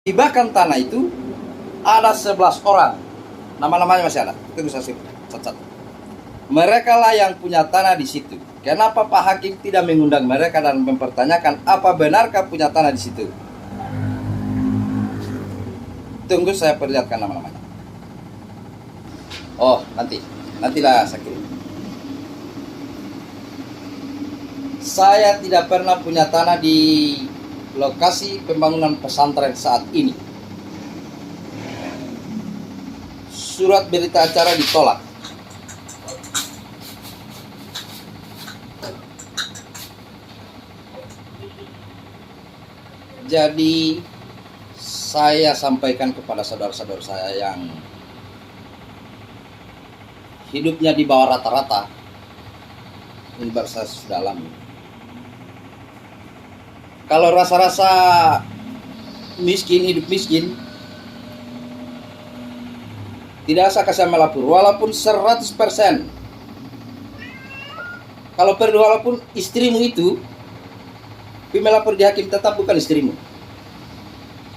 Hibahkan tanah itu ada 11 orang. Nama-namanya masih ada. Itu bisa catat. Mereka lah yang punya tanah di situ. Kenapa Pak Hakim tidak mengundang mereka dan mempertanyakan apa benarkah punya tanah di situ? Tunggu saya perlihatkan nama-namanya. Oh, nantilah saya kirim. Saya tidak pernah punya tanah di lokasi pembangunan pesantren saat ini. Surat berita acara ditolak. Jadi saya sampaikan kepada saudara-saudara saya yang hidupnya di bawah rata-rata, ini baru saya sudah alami. Kalau rasa-rasa miskin, hidup miskin, tidak usah kasih melapor, walaupun 100%. Kalau perlu, walaupun istrimu itu melapor di hakim, tetap bukan istrimu.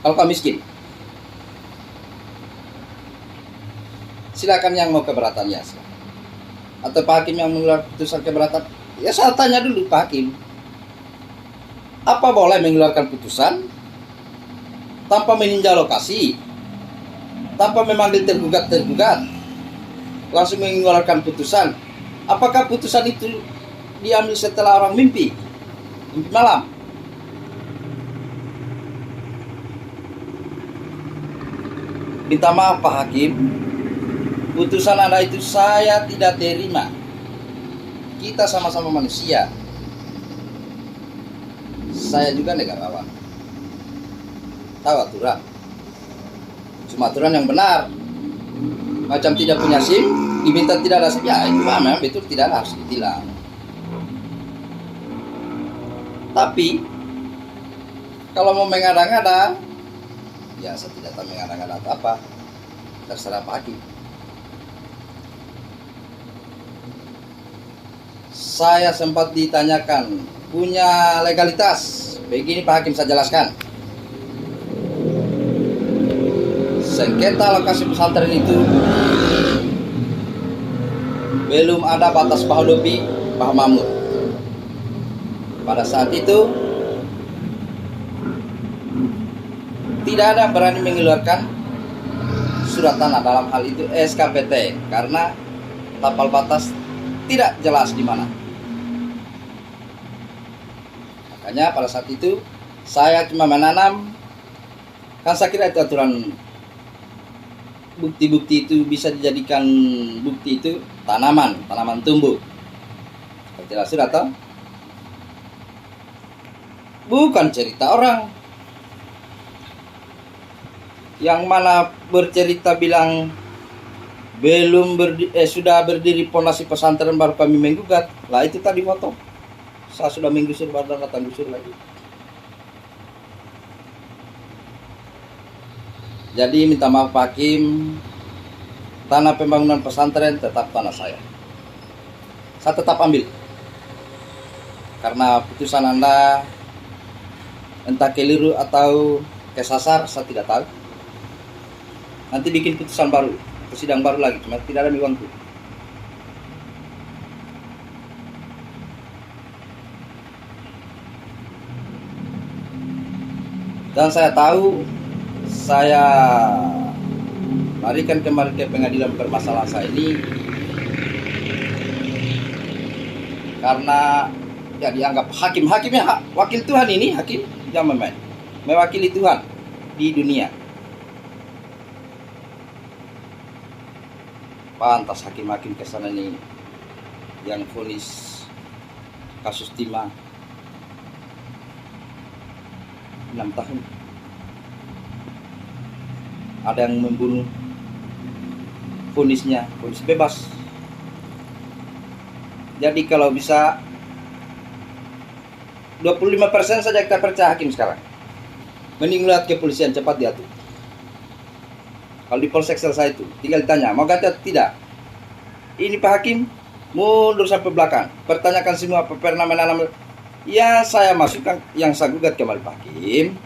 Kalau kau miskin, silakan yang mau keberatannya. Atau Pak Hakim yang mengeluarkan putusan keberatan, ya saya tanya dulu Pak Hakim, apa boleh mengeluarkan putusan tanpa meninjau lokasi, tanpa memanggil tergugat, langsung mengeluarkan putusan? Apakah putusan itu diambil setelah orang mimpi malam? Minta maaf Pak Hakim, putusan Anda itu saya tidak terima. Kita sama-sama manusia. Saya juga negarawan, tahu aturan, cuma aturan yang benar. Macam tidak punya SIM, diminta tidak ada SIM, ya itu memang betul tidak ada, harus ditilang. Tapi kalau mau mengada-ngada, ya saya tidak tahu mengada-ngada atau apa, terserah Pak Hakim. Saya sempat ditanyakan, punya legalitas? Begini Pak Hakim, saya jelaskan. Sengketa lokasi pesantren itu belum ada batas Pahodopi, Pak Mamur. Pada saat itu tidak ada yang berani mengeluarkan surat tanah, dalam hal itu SKPT, karena tapal batas tidak jelas di mana. Makanya pada saat itu saya cuma menanam, kan saya kira itu aturan, bukti-bukti itu bisa dijadikan bukti itu tanaman tumbuh. Jelas sudah tahu? Bukan cerita orang yang mana bercerita bilang sudah berdiri pondasi pesantren baru kami menggugat. Lah itu tadi foto. Saya sudah menggusur, baru datang gusur lagi. Jadi minta maaf Pak Hakim, tanah pembangunan pesantren tetap tanah saya. Saya tetap ambil. Karena putusan Anda entah keliru atau kesasar, saya tidak tahu. Nanti bikin putusan baru, sidang baru lagi, cuma tidak ada uangku. Dan saya tahu, saya larikan kemarin ke pengadilan permasalahan saya ini karena ya dianggap hakimnya wakil Tuhan. Ini hakim jangan main, mewakili Tuhan di dunia. Pantas hakim-hakim kesana ini yang vonis kasus timah 6 tahun. Ada yang membunuh, vonis bebas. Jadi kalau bisa 25% saja kita percaya hakim sekarang. Mending lihat kepolisian cepat diatur. Kalau di Polsek selesai itu, tinggal ditanya, mau ganti atau tidak? Ini Pak Hakim, mundur sampai belakang. Pertanyakan semua apa pernah menanam. Ya saya masukkan yang saya gugat kembali Pak Hakim.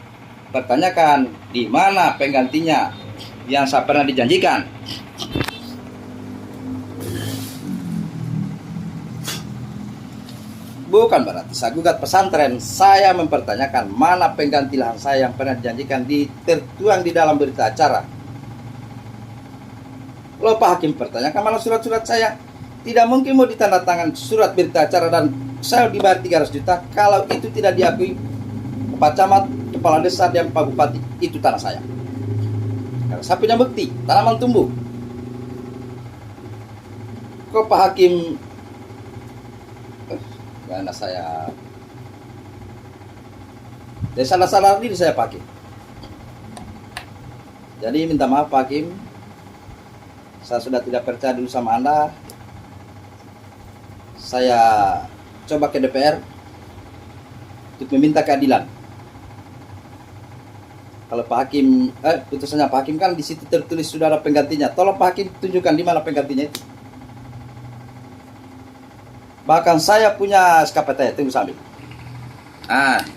pertanyakan di mana penggantinya yang saya pernah dijanjikan. Bukan berarti saya gugat pesantren. Saya mempertanyakan mana pengganti lahan saya yang pernah dijanjikan tertuang di dalam berita acara. Lalu Pak Hakim pertanyakan mana surat-surat saya. Tidak mungkin mau ditandatangan surat berita acara dan saya dibayar 300 juta kalau itu tidak diakui Pak Camat, Kepala Desa, dan Pak Bupati. Itu tanah saya. Karena saya punya bukti, tanaman tumbuh. Kok Pak Hakim karena saya salah diri saya Pak Hakim. Jadi minta maaf Pak Hakim, saya sudah tidak percaya dulu sama Anda. Saya coba ke DPR untuk meminta keadilan. Kalau Pak Hakim, putusannya Pak Hakim kan di situ tertulis sudah ada penggantinya. Tolong Pak Hakim tunjukkan di mana penggantinya itu. Bahkan saya punya SKPT, tunggu sambil.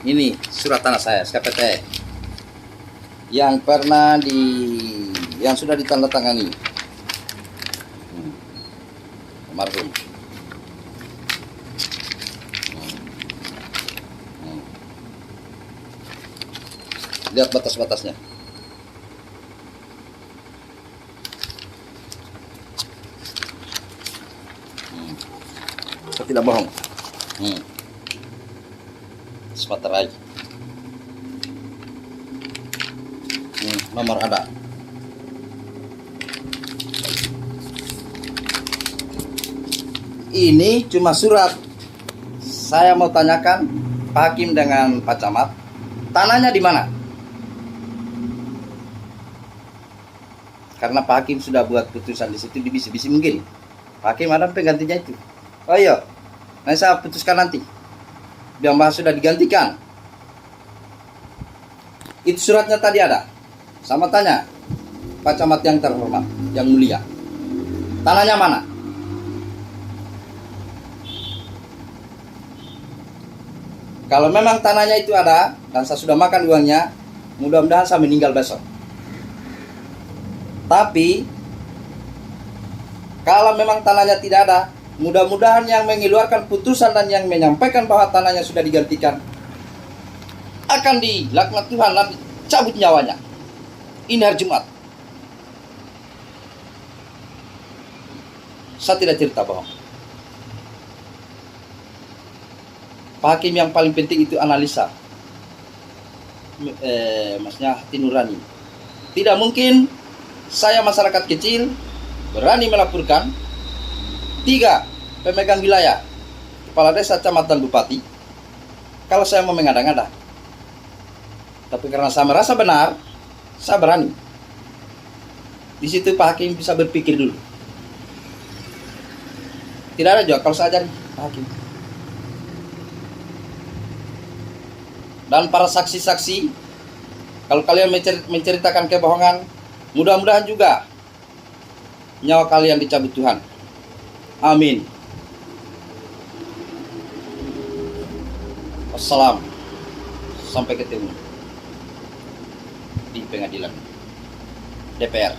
Ini surat tanah saya, SKPT. Yang pernah yang sudah ditandatangani. Almarhum. Lihat batas-batasnya. Saya tidak bohong. Semeterai. Nomor ada. Ini cuma surat. Saya mau tanyakan Pak Hakim dengan Pak Camat, tanahnya di mana? Karena Pak Hakim sudah buat putusan di situ, dibisi-bisi mungkin. Pak Hakim ada penggantinya itu. Oh iya, nanti saya putuskan nanti. Biar bahas sudah digantikan. Itu suratnya tadi ada. Sama tanya, Pak Camat yang terhormat, yang mulia. Tanahnya mana? Kalau memang tanahnya itu ada, dan saya sudah makan uangnya, mudah-mudahan saya meninggal besok. Tapi kalau memang tanahnya tidak ada, mudah-mudahan yang mengeluarkan putusan dan yang menyampaikan bahwa tanahnya sudah digantikan akan dilaknat Tuhan dan cabut nyawanya. Ini hari Jumat. Saya tidak cerita bohong. Pak Hakim yang paling penting itu analisa. Maksudnya hati nurani. Tidak mungkin saya masyarakat kecil berani melaporkan 3 pemegang wilayah, kepala desa, camat, dan bupati, kalau saya mau mengada-ngada. Tapi karena saya merasa benar, saya berani. Di situ Pak Hakim bisa berpikir dulu. Tidak ada juga kalau saya ajar Pak Hakim. Dan para saksi-saksi, kalau kalian menceritakan kebohongan, mudah-mudahan juga nyawa kalian dicabut Tuhan. Amin. Wassalam. Sampai ketemu di pengadilan DPR.